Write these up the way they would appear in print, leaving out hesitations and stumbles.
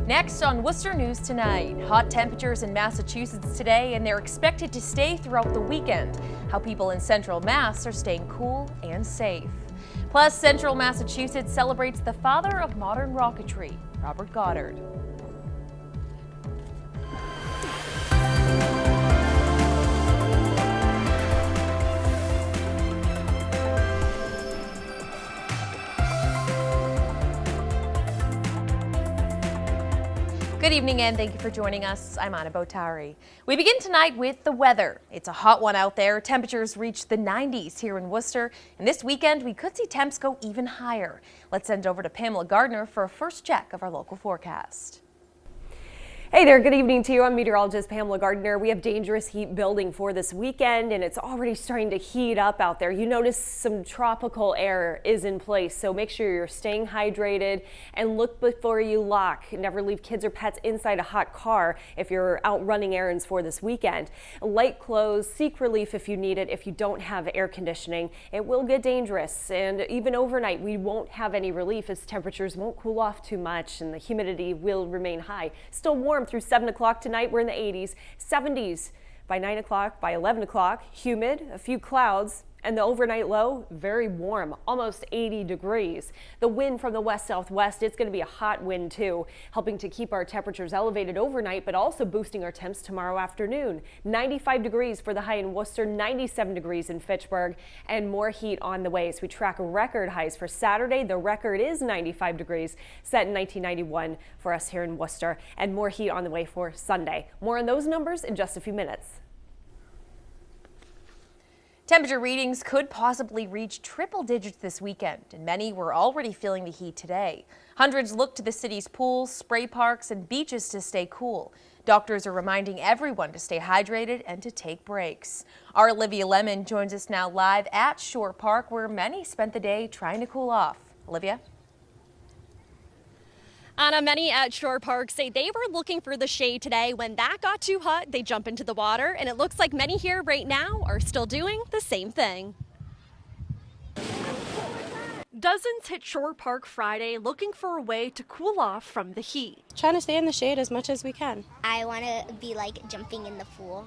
Next on Worcester News Tonight, hot temperatures in Massachusetts today, and they're expected to stay throughout the weekend. How people in central Mass are staying cool and safe. Plus, central Massachusetts celebrates the father of modern rocketry, Robert Goddard. Good evening and thank you for joining us. I'm Anna Botari. We begin tonight with the weather. It's a hot one out there. Temperatures reach the 90s here in Worcester, and this weekend we could see temps go even higher. Let's send it over to Pamela Gardner for a first check of our local forecast. Hey there, good evening to you. I'm meteorologist Pamela Gardner. We have dangerous heat building for this weekend, and it's already starting to heat up out there. You notice some tropical air is in place, so make sure you're staying hydrated and look before you lock. Never leave kids or pets inside a hot car if you're out running errands for this weekend. Light clothes, seek relief if you need it. If you don't have air conditioning, it will get dangerous, and even overnight we won't have any relief as temperatures won't cool off too much and the humidity will remain high. Still warm through 7 o'clock tonight. We're in the 80s, 70s by 9 o'clock, by 11 o'clock, humid, a few clouds, and the overnight low, very warm, almost 80 degrees. The wind from the west-southwest, it's going to be a hot wind too, helping to keep our temperatures elevated overnight, but also boosting our temps tomorrow afternoon. 95 degrees for the high in Worcester, 97 degrees in Fitchburg, and more heat on the way. So we track record highs for Saturday. The record is 95 degrees, set in 1991 for us here in Worcester, and more heat on the way for Sunday. More on those numbers in just a few minutes. Temperature readings could possibly reach triple digits this weekend, and many were already feeling the heat today. Hundreds look to the city's pools, spray parks, and beaches to stay cool. Doctors are reminding everyone to stay hydrated and to take breaks. Our Olivia Lemon joins us now live at Shore Park, where many spent the day trying to cool off. Olivia? Anna, many at Shore Park say they were looking for the shade today. When that got too hot, they jump into the water, and it looks like many here right now are still doing the same thing. Dozens hit Shore Park Friday looking for a way to cool off from the heat. Trying to stay in the shade as much as we can. I want to be like jumping in the pool,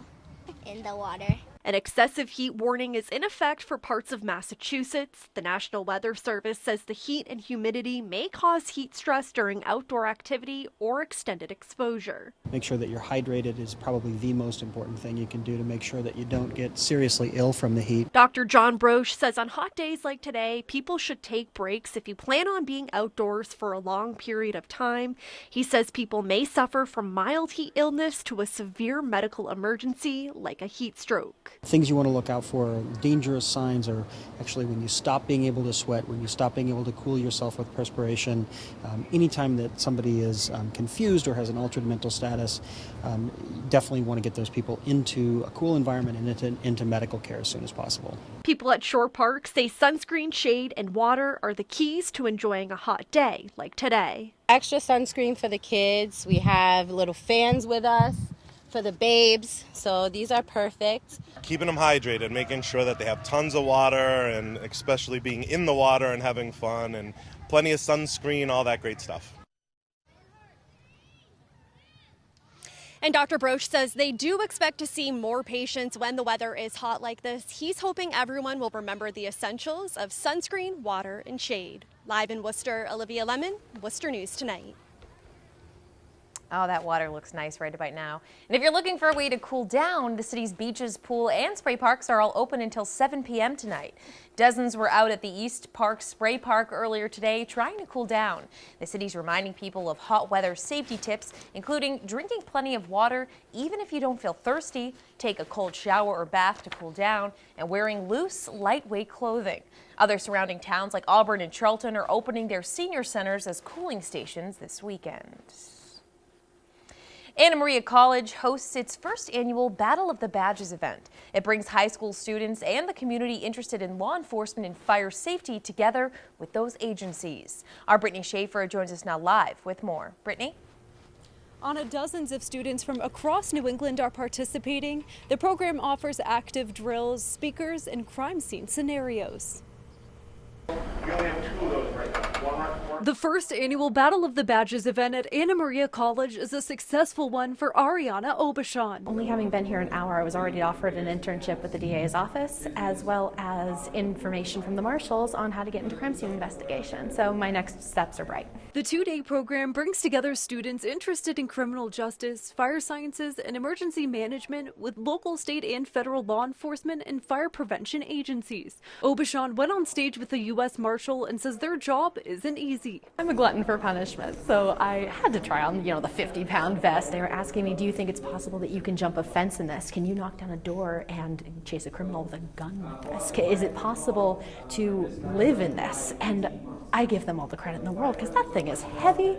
in the water. An excessive heat warning is in effect for parts of Massachusetts. The National Weather Service says the heat and humidity may cause heat stress during outdoor activity or extended exposure. Make sure that you're hydrated is probably the most important thing you can do to make sure that you don't get seriously ill from the heat. Dr. John Broche says on hot days like today, people should take breaks if you plan on being outdoors for a long period of time. He says people may suffer from mild heat illness to a severe medical emergency like a heat stroke. Things you want to look out for, dangerous signs are actually when you stop being able to sweat, when you stop being able to cool yourself with perspiration. Anytime that somebody is confused or has an altered mental status, definitely want to get those people into a cool environment and into medical care as soon as possible. People at Shore Park say sunscreen, shade, and water are the keys to enjoying a hot day like today. Extra sunscreen for the kids. We have little fans with us for the babes, so these are perfect. Keeping them hydrated, making sure that they have tons of water, and especially being in the water and having fun, and plenty of sunscreen, all that great stuff. And Dr. Broche says they do expect to see more patients when the weather is hot like this. He's hoping everyone will remember the essentials of sunscreen, water, and shade. Live in Worcester, Olivia Lemon, Worcester News Tonight. Oh, that water looks nice right about now. And if you're looking for a way to cool down, the city's beaches, pool, and spray parks are all open until 7 p.m. tonight. Dozens were out at the East Park Spray Park earlier today trying to cool down. The city's reminding people of hot weather safety tips, including drinking plenty of water, even if you don't feel thirsty, take a cold shower or bath to cool down, and wearing loose, lightweight clothing. Other surrounding towns like Auburn and Charlton are opening their senior centers as cooling stations this weekend. Anna Maria College hosts its first annual Battle of the Badges event. It brings high school students and the community interested in law enforcement and fire safety together with those agencies. Our Brittany Schaefer joins us now live with more. Brittany? Anna, dozens of students from across New England are participating. The program offers active drills, speakers, and crime scene scenarios. You only have two of those right now. One The first annual Battle of the Badges event at Anna Maria College is a successful one for Ariana Obashan. Only having been here an hour, I was already offered an internship with the DA's office, as well as information from the marshals on how to get into crime scene investigation. So my next steps are bright. The two-day program brings together students interested in criminal justice, fire sciences, and emergency management with local, state, and federal law enforcement and fire prevention agencies. Obashan went on stage with the U.S. Marshal and says their job isn't easy. I'm a glutton for punishment, so I had to try on, the 50-pound vest. They were asking me, do you think it's possible that you can jump a fence in this? Can you knock down a door and chase a criminal with a gun like this? Is it possible to live in this? And I give them all the credit in the world because that thing is heavy.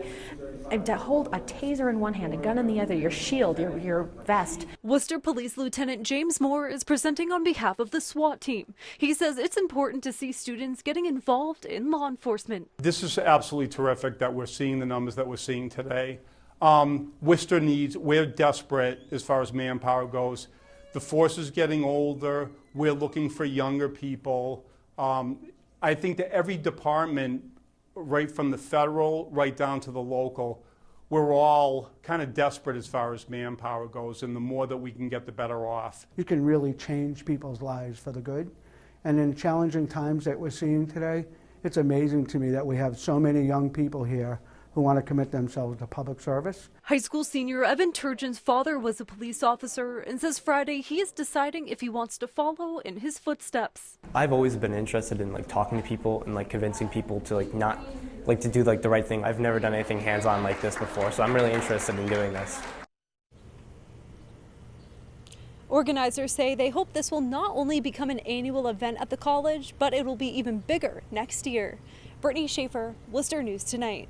And to hold a taser in one hand, a gun in the other, your shield, your vest. Worcester Police Lieutenant James Moore is presenting on behalf of the SWAT team. He says it's important to see students getting involved in law enforcement. This is absolutely terrific that we're seeing the numbers that we're seeing today. Worcester we're desperate as far as manpower goes. The force is getting older. We're looking for younger people. I think that every department, right from the federal right down to the local, we're all kind of desperate as far as manpower goes, and the more that we can get, the better off. You can really change people's lives for the good. And in challenging times that we're seeing today, it's amazing to me that we have so many young people here who want to commit themselves to public service. High school senior Evan Turgeon's father was a police officer and says Friday he is deciding if he wants to follow in his footsteps. I've always been interested in talking to people and convincing people to not to do the right thing. I've never done anything hands-on like this before, so I'm really interested in doing this. Organizers say they hope this will not only become an annual event at the college, but it will be even bigger next year. Brittany Schaefer, Worcester News Tonight.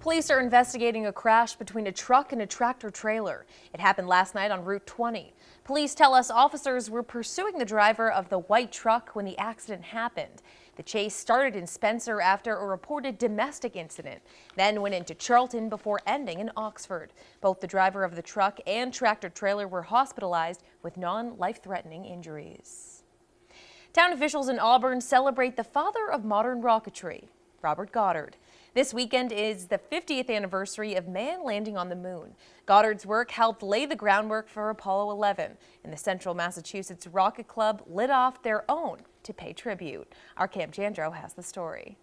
Police are investigating a crash between a truck and a tractor trailer. It happened last night on Route 20. Police tell us officers were pursuing the driver of the white truck when the accident happened. The chase started in Spencer after a reported domestic incident, then went into Charlton before ending in Oxford. Both the driver of the truck and tractor trailer were hospitalized with non-life-threatening injuries. Town officials in Auburn celebrate the father of modern rocketry, Robert Goddard. This weekend is the 50th anniversary of man landing on the moon. Goddard's work helped lay the groundwork for Apollo 11, and the Central Massachusetts Rocket Club lit off their own to pay tribute. Our Cam Jandro has the story.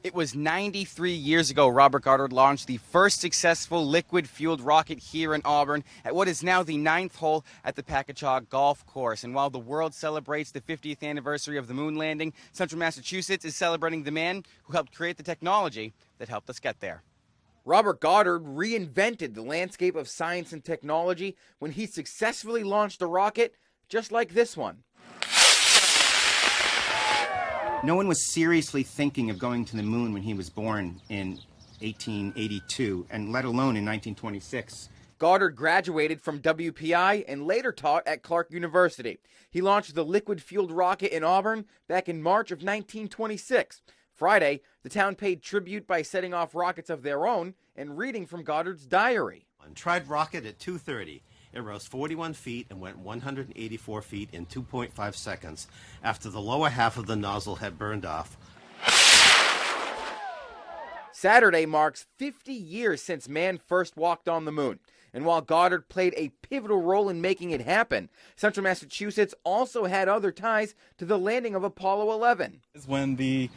It was 93 years ago Robert Goddard launched the first successful liquid-fueled rocket here in Auburn at what is now the 9th hole at the Packagug Golf Course. And while the world celebrates the 50th anniversary of the moon landing, Central Massachusetts is celebrating the man who helped create the technology that helped us get there. Robert Goddard reinvented the landscape of science and technology when he successfully launched a rocket just like this one. No one was seriously thinking of going to the moon when he was born in 1882, and let alone in 1926. Goddard graduated from WPI and later taught at Clark University. He launched the liquid-fueled rocket in Auburn back in March of 1926. Friday, the town paid tribute by setting off rockets of their own and reading from Goddard's diary. Tried rocket at 2:30. It rose 41 feet and went 184 feet in 2.5 seconds after the lower half of the nozzle had burned off. Saturday marks 50 years since man first walked on the moon. And while Goddard played a pivotal role in making it happen, Central Massachusetts also had other ties to the landing of Apollo 11. When the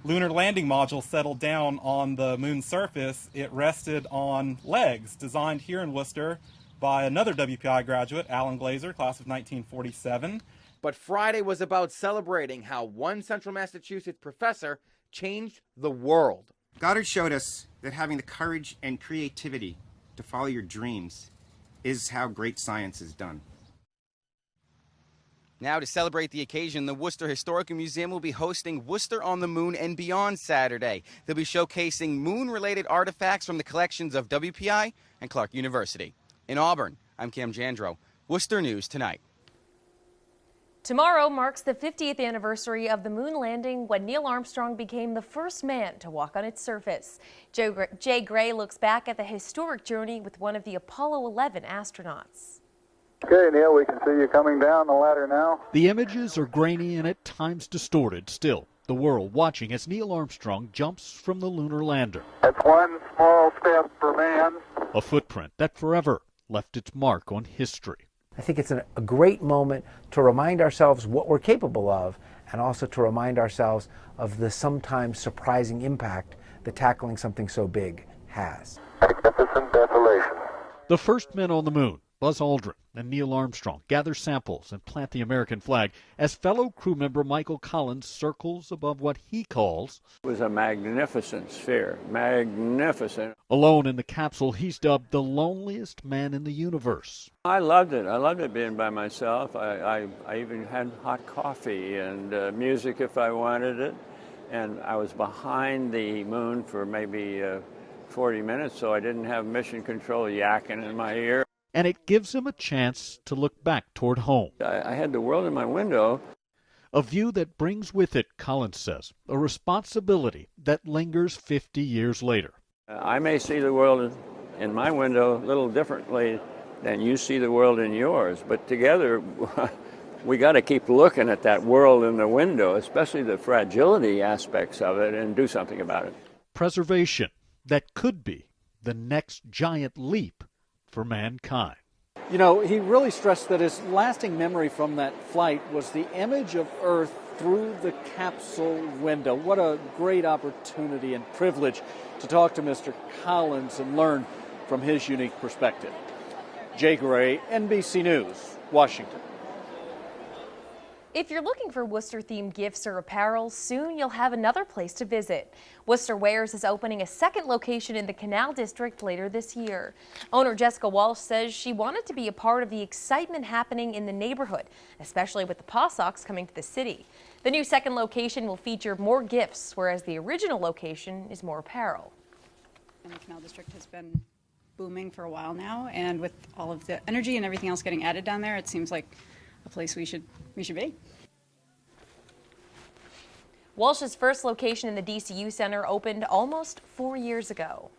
lunar landing module settled down on the moon's surface, it rested on legs designed here in Worcester by another WPI graduate, Alan Glazer, class of 1947. But Friday was about celebrating how one Central Massachusetts professor changed the world. Goddard showed us that having the courage and creativity to follow your dreams is how great science is done. Now, to celebrate the occasion, the Worcester Historical Museum will be hosting Worcester on the Moon and Beyond Saturday. They'll be showcasing moon-related artifacts from the collections of WPI and Clark University. In Auburn, I'm Cam Jandro, Worcester News Tonight. Tomorrow marks the 50th anniversary of the moon landing when Neil Armstrong became the first man to walk on its surface. Jay Gray looks back at the historic journey with one of the Apollo 11 astronauts. Okay, Neil, we can see you coming down the ladder now. The images are grainy and at times distorted. Still, The world watching as Neil Armstrong jumps from the lunar lander. It's one small step for man. A footprint that forever left its mark on history. I think it's a great moment to remind ourselves what we're capable of, and also to remind ourselves of the sometimes surprising impact that tackling something so big has. Magnificent desolation. The first men on the moon, Buzz Aldrin and Neil Armstrong, gather samples and plant the American flag as fellow crew member Michael Collins circles above what he calls... It was a magnificent sphere, magnificent. Alone in the capsule he's dubbed the loneliest man in the universe. I loved it. I loved it being by myself. I even had hot coffee and music if I wanted it. And I was behind the moon for maybe 40 minutes, so I didn't have mission control yakking in my ear. And it gives him a chance to look back toward home. I had the world in my window. A view that brings with it, Collins says, a responsibility that lingers 50 years later. I may see the world in my window a little differently than you see the world in yours, but together we got to keep looking at that world in the window, especially the fragility aspects of it, and do something about it. Preservation that could be the next giant leap for mankind. You know, he really stressed that his lasting memory from that flight was the image of Earth through the capsule window. What a great opportunity and privilege to talk to Mr. Collins and learn from his unique perspective. Jay Gray, NBC News, Washington. If you're looking for Worcester-themed gifts or apparel, soon you'll have another place to visit. Worcester Wares is opening a second location in the Canal District later this year. Owner Jessica Walsh says she wanted to be a part of the excitement happening in the neighborhood, especially with the Paw Sox coming to the city. The new second location will feature more gifts, whereas the original location is more apparel. And the Canal District has been booming for a while now, and with all of the energy and everything else getting added down there, it seems like a place we should be. Walsh's first location in the DCU Center opened almost 4 years ago.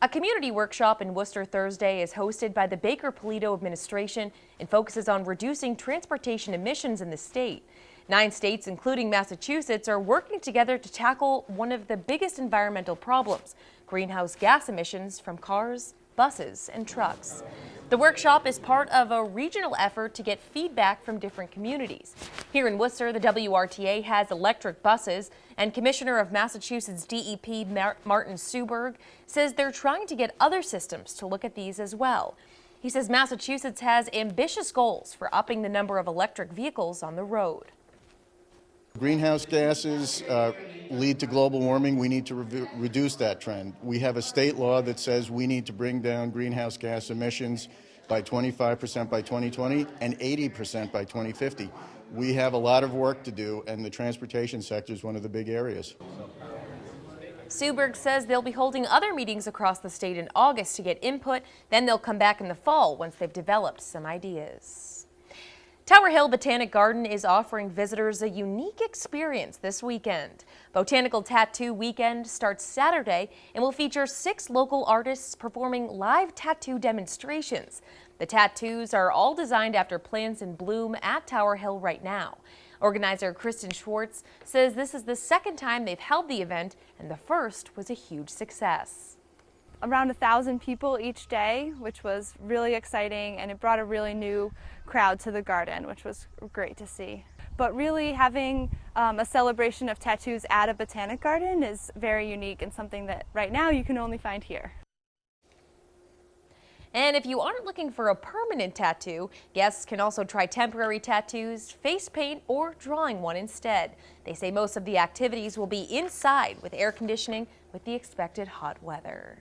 A community workshop in Worcester Thursday is hosted by the Baker-Polito administration and focuses on reducing transportation emissions in the state. 9 states, including Massachusetts, are working together to tackle one of the biggest environmental problems, greenhouse gas emissions from cars, buses, and trucks. The workshop is part of a regional effort to get feedback from different communities. Here in Worcester, the WRTA has electric buses, and Commissioner of Massachusetts DEP Martin Suberg says they're trying to get other systems to look at these as well. He says Massachusetts has ambitious goals for upping the number of electric vehicles on the road. Greenhouse gases lead to global warming. We need to reduce that trend. We have a state law that says we need to bring down greenhouse gas emissions by 25% by 2020 and 80% by 2050. We have a lot of work to do, and the transportation sector is one of the big areas. Suberg says they'll be holding other meetings across the state in August to get input. Then they'll come back in the fall once they've developed some ideas. Tower Hill Botanic Garden is offering visitors a unique experience this weekend. Botanical Tattoo Weekend starts Saturday and will feature 6 local artists performing live tattoo demonstrations. The tattoos are all designed after plants in bloom at Tower Hill right now. Organizer Kristen Schwartz says this is the second time they've held the event, and the first was a huge success. Around 1,000 people each day, which was really exciting, and it brought a really new crowd to the garden, which was great to see. But really having a celebration of tattoos at a botanic garden is very unique and something that right now you can only find here. And if you aren't looking for a permanent tattoo, guests can also try temporary tattoos, face paint, or drawing one instead. They say most of the activities will be inside with air conditioning with the expected hot weather.